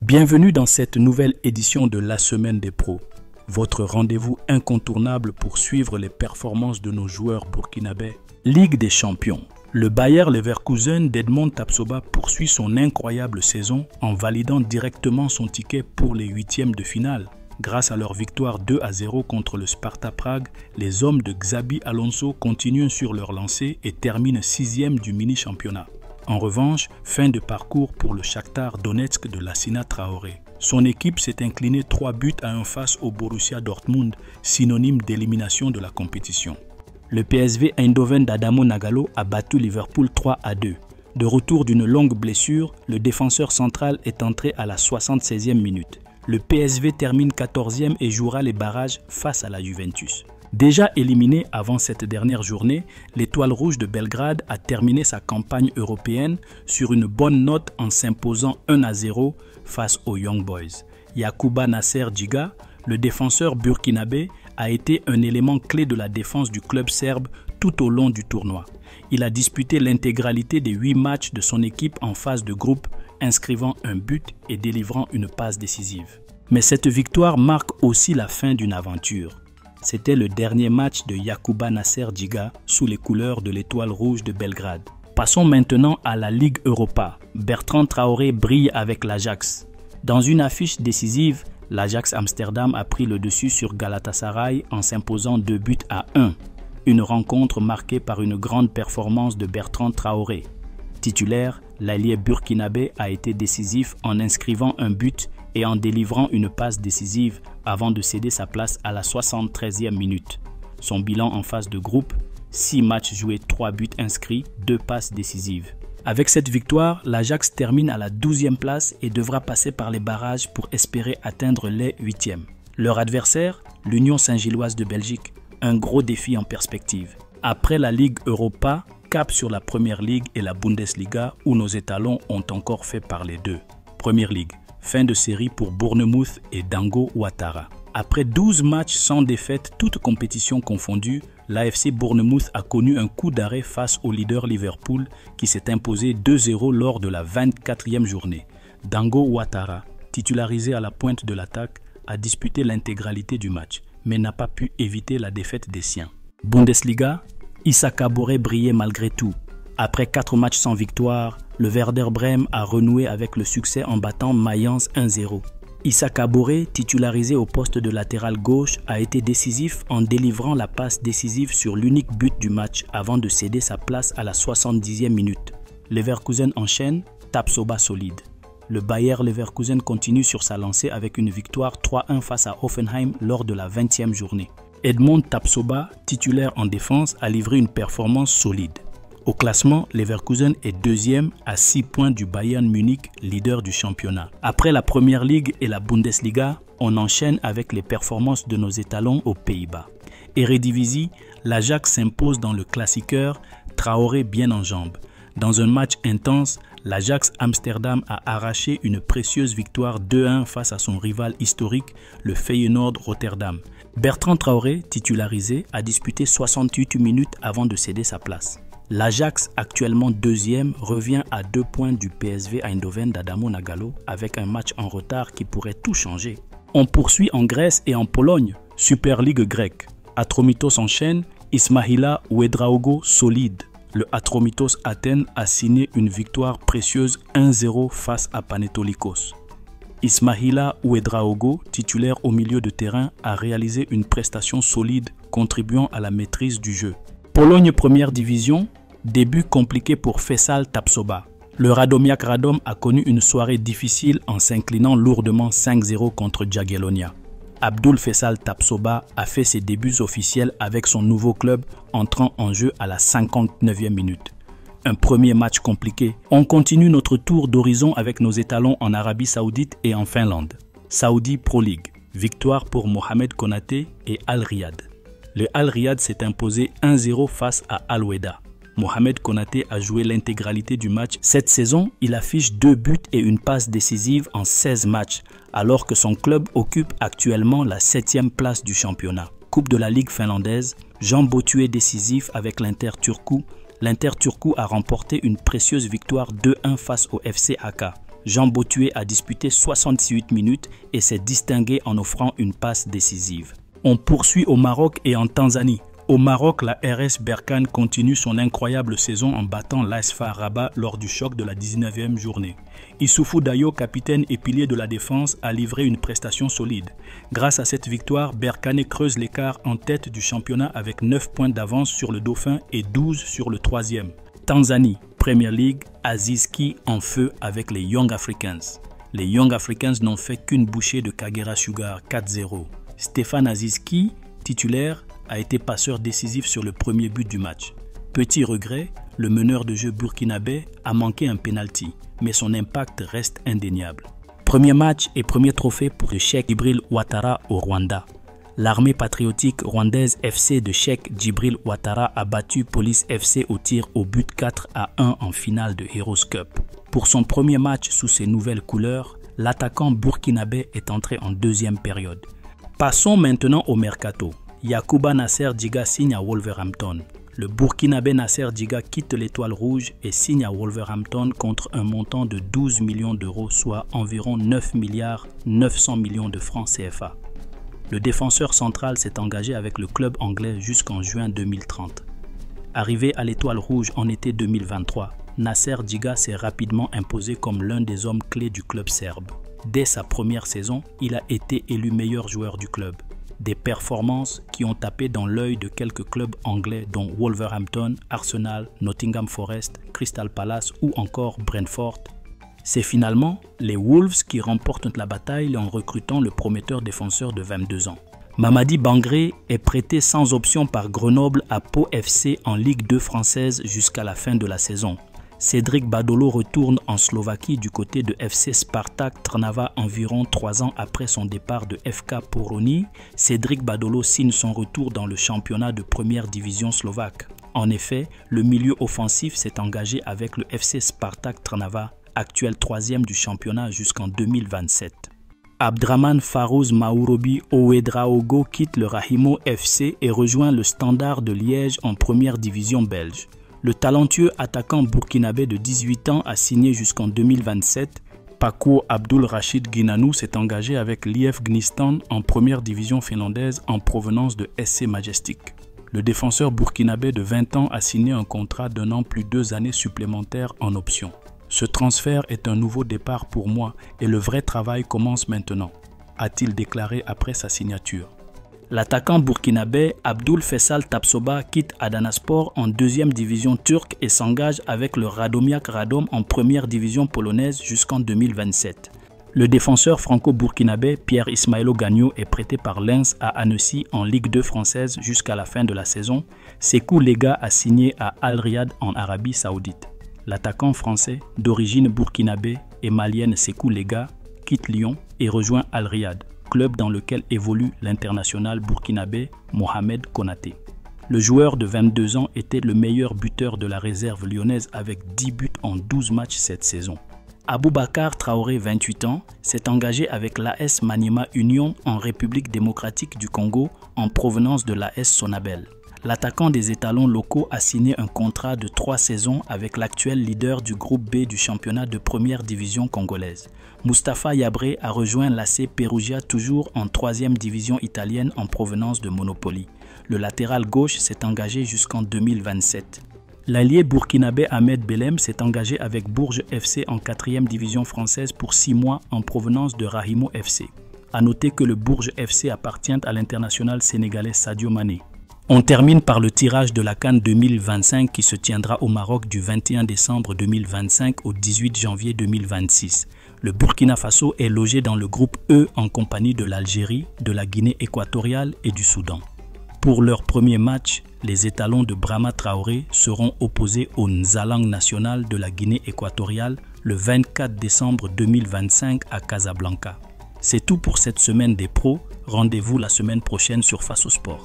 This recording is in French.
Bienvenue dans cette nouvelle édition de la Semaine des Pros, votre rendez-vous incontournable pour suivre les performances de nos joueurs burkinabés. Ligue des Champions. Le Bayer Leverkusen d'Edmond Tapsoba poursuit son incroyable saison en validant directement son ticket pour les huitièmes de finale. Grâce à leur victoire 2-0 contre le Sparta Prague, les hommes de Xabi Alonso continuent sur leur lancée et terminent 6e du mini-championnat. En revanche, fin de parcours pour le Shakhtar Donetsk de Lassina Traoré. Son équipe s'est inclinée 3-1 face au Borussia Dortmund, synonyme d'élimination de la compétition. Le PSV Eindhoven d'Adamo Nagalo a battu Liverpool 3-2. De retour d'une longue blessure, le défenseur central est entré à la 76e minute. Le PSV termine 14e et jouera les barrages face à la Juventus. Déjà éliminé avant cette dernière journée, l'Étoile Rouge de Belgrade a terminé sa campagne européenne sur une bonne note en s'imposant 1-0 face aux Young Boys. Yacouba Nasser Djiga, le défenseur burkinabé, a été un élément clé de la défense du club serbe tout au long du tournoi. Il a disputé l'intégralité des 8 matchs de son équipe en phase de groupe, inscrivant un but et délivrant une passe décisive. Mais cette victoire marque aussi la fin d'une aventure. C'était le dernier match de Yacouba Nasser Djiga sous les couleurs de l'Étoile Rouge de Belgrade. Passons maintenant à la Ligue Europa. Bertrand Traoré brille avec l'Ajax. Dans une affiche décisive, l'Ajax Amsterdam a pris le dessus sur Galatasaray en s'imposant 2-1. Une rencontre marquée par une grande performance de Bertrand Traoré. Titulaire, l'ailier burkinabé a été décisif en inscrivant un but et en délivrant une passe décisive avant de céder sa place à la 73e minute. Son bilan en phase de groupe, 6 matchs joués, 3 buts inscrits, 2 passes décisives. Avec cette victoire, l'Ajax termine à la 12e place et devra passer par les barrages pour espérer atteindre les 8e. Leur adversaire, l'Union Saint-Gilloise de Belgique, un gros défi en perspective. Après la Ligue Europa, cap sur la Première Ligue et la Bundesliga où nos étalons ont encore fait parler d'eux. Première Ligue. Fin de série pour Bournemouth et Dango Ouattara. Après 12 matchs sans défaite, toutes compétitions confondues, l'AFC Bournemouth a connu un coup d'arrêt face au leader Liverpool qui s'est imposé 2-0 lors de la 24e journée. Dango Ouattara, titularisé à la pointe de l'attaque, a disputé l'intégralité du match, mais n'a pas pu éviter la défaite des siens. Bundesliga, Issa Kabore brillait malgré tout. Après 4 matchs sans victoire, le Werder Brême a renoué avec le succès en battant Mayence 1-0. Issa Kabore, titularisé au poste de latéral gauche, a été décisif en délivrant la passe décisive sur l'unique but du match avant de céder sa place à la 70e minute. Leverkusen enchaîne, Tapsoba solide. Le Bayer Leverkusen continue sur sa lancée avec une victoire 3-1 face à Hoffenheim lors de la 20e journée. Edmond Tapsoba, titulaire en défense, a livré une performance solide. Au classement, Leverkusen est 2e à 6 points du Bayern Munich, leader du championnat. Après la Première Ligue et la Bundesliga, on enchaîne avec les performances de nos étalons aux Pays-Bas. Eredivisie, l'Ajax s'impose dans le classiqueur, Traoré bien en jambes. Dans un match intense, l'Ajax Amsterdam a arraché une précieuse victoire 2-1 face à son rival historique, le Feyenoord Rotterdam. Bertrand Traoré, titularisé, a disputé 68 minutes avant de céder sa place. L'Ajax, actuellement 2e, revient à 2 points du PSV Eindhoven d'Adamo Nagalo avec un match en retard qui pourrait tout changer. On poursuit en Grèce et en Pologne. Super Ligue grecque. Atromitos enchaîne, Ismaila Ouedraogo solide. Le Atromitos Athènes a signé une victoire précieuse 1-0 face à Panetolikos. Ismaila Ouedraogo, titulaire au milieu de terrain, a réalisé une prestation solide contribuant à la maîtrise du jeu. Pologne Première Division, début compliqué pour Faisal Tapsoba. Le Radomiak Radom a connu une soirée difficile en s'inclinant lourdement 5-0 contre Jagiellonia. Abdul Faisal Tapsoba a fait ses débuts officiels avec son nouveau club entrant en jeu à la 59e minute. Un premier match compliqué. On continue notre tour d'horizon avec nos étalons en Arabie Saoudite et en Finlande. Saudi Pro League, victoire pour Mohamed Konaté et Al Riyad. Le Al Riyad s'est imposé 1-0 face à Al Wehda. Mohamed Konaté a joué l'intégralité du match. Cette saison, il affiche 2 buts et une passe décisive en 16 matchs, alors que son club occupe actuellement la 7e place du championnat. Coupe de la Ligue finlandaise, Jean Bottué décisif avec l'Inter Turku. L'Inter Turku a remporté une précieuse victoire 2-1 face au FC Haka. Jean Bottué a disputé 68 minutes et s'est distingué en offrant une passe décisive. On poursuit au Maroc et en Tanzanie. Au Maroc, la RS Berkane continue son incroyable saison en battant l'AS FAR Rabat lors du choc de la 19e journée. Issoufou Dayo, capitaine et pilier de la défense, a livré une prestation solide. Grâce à cette victoire, Berkane creuse l'écart en tête du championnat avec 9 points d'avance sur le Dauphin et 12 sur le 3e. Tanzanie, Premier League, Aziz Ki en feu avec les Young Africans. Les Young Africans n'ont fait qu'une bouchée de Kagera Sugar 4-0. Stéphane Aziz Ki, titulaire, a été passeur décisif sur le premier but du match. Petit regret, le meneur de jeu burkinabé a manqué un penalty, mais son impact reste indéniable. Premier match et premier trophée pour le Cheikh Djibril Ouattara au Rwanda. L'armée patriotique rwandaise FC de Cheikh Djibril Ouattara a battu Police FC au tir au but 4-1 en finale de Heroes Cup. Pour son premier match sous ses nouvelles couleurs, l'attaquant burkinabé est entré en deuxième période. Passons maintenant au mercato. Yacouba Nasser Djiga signe à Wolverhampton. Le Burkinabé Nasser Djiga quitte l'Étoile Rouge et signe à Wolverhampton contre un montant de 12 millions d'euros, soit environ 9 milliards 900 millions de francs CFA. Le défenseur central s'est engagé avec le club anglais jusqu'en juin 2030. Arrivé à l'Étoile Rouge en été 2023, Nasser Djiga s'est rapidement imposé comme l'un des hommes clés du club serbe. Dès sa première saison, il a été élu meilleur joueur du club. Des performances qui ont tapé dans l'œil de quelques clubs anglais dont Wolverhampton, Arsenal, Nottingham Forest, Crystal Palace ou encore Brentford. C'est finalement les Wolves qui remportent la bataille en recrutant le prometteur défenseur de 22 ans. Mamadi Bangré est prêté sans option par Grenoble à Pau FC en Ligue 2 française jusqu'à la fin de la saison. Cédric Badolo retourne en Slovaquie du côté de FC Spartak Trnava environ 3 ans après son départ de FK Poroni. Cédric Badolo signe son retour dans le championnat de première division slovaque. En effet, le milieu offensif s'est engagé avec le FC Spartak Trnava, actuel 3e du championnat jusqu'en 2027. Abdraman Farouz Maurobi Ouedraogo quitte le Rahimo FC et rejoint le Standard de Liège en première division belge. Le talentueux attaquant burkinabé de 18 ans a signé jusqu'en 2027. Paco Abdul Rachid Guinanou s'est engagé avec l'IF Gnistan en première division finlandaise en provenance de SC Majestic. Le défenseur burkinabé de 20 ans a signé un contrat d'un an plus 2 années supplémentaires en option. Ce transfert est un nouveau départ pour moi et le vrai travail commence maintenant, a-t-il déclaré après sa signature. L'attaquant burkinabé Abdul Faisal Tapsoba quitte Adanaspor en 2e division turque et s'engage avec le Radomiak Radom en première division polonaise jusqu'en 2027. Le défenseur franco-burkinabé Pierre Ismailo Gagno est prêté par Lens à Annecy en Ligue 2 française jusqu'à la fin de la saison. Sekou Lega a signé à Al Riyad en Arabie Saoudite. L'attaquant français d'origine burkinabé et malienne Sekou Lega quitte Lyon et rejoint Al Riyad, club dans lequel évolue l'international burkinabé Mohamed Konaté. Le joueur de 22 ans était le meilleur buteur de la réserve lyonnaise avec 10 buts en 12 matchs cette saison. Aboubakar Traoré, 28 ans, s'est engagé avec l'AS Maniema Union en République démocratique du Congo en provenance de l'AS Sonabel. L'attaquant des étalons locaux a signé un contrat de 3 saisons avec l'actuel leader du groupe B du championnat de première division congolaise. Mustapha Yabré a rejoint l'AC Perugia toujours en 3e division italienne en provenance de Monopoly. Le latéral gauche s'est engagé jusqu'en 2027. L'allié burkinabé Ahmed Belem s'est engagé avec Bourges FC en 4e division française pour 6 mois en provenance de Rahimo FC. A noter que le Bourges FC appartient à l'international sénégalais Sadio Mané. On termine par le tirage de la CAN 2025 qui se tiendra au Maroc du 21 décembre 2025 au 18 janvier 2026. Le Burkina Faso est logé dans le groupe E en compagnie de l'Algérie, de la Guinée équatoriale et du Soudan. Pour leur premier match, les étalons de Brahma Traoré seront opposés au Nzalang National de la Guinée équatoriale le 24 décembre 2025 à Casablanca. C'est tout pour cette semaine des pros. Rendez-vous la semaine prochaine sur Face au Sport.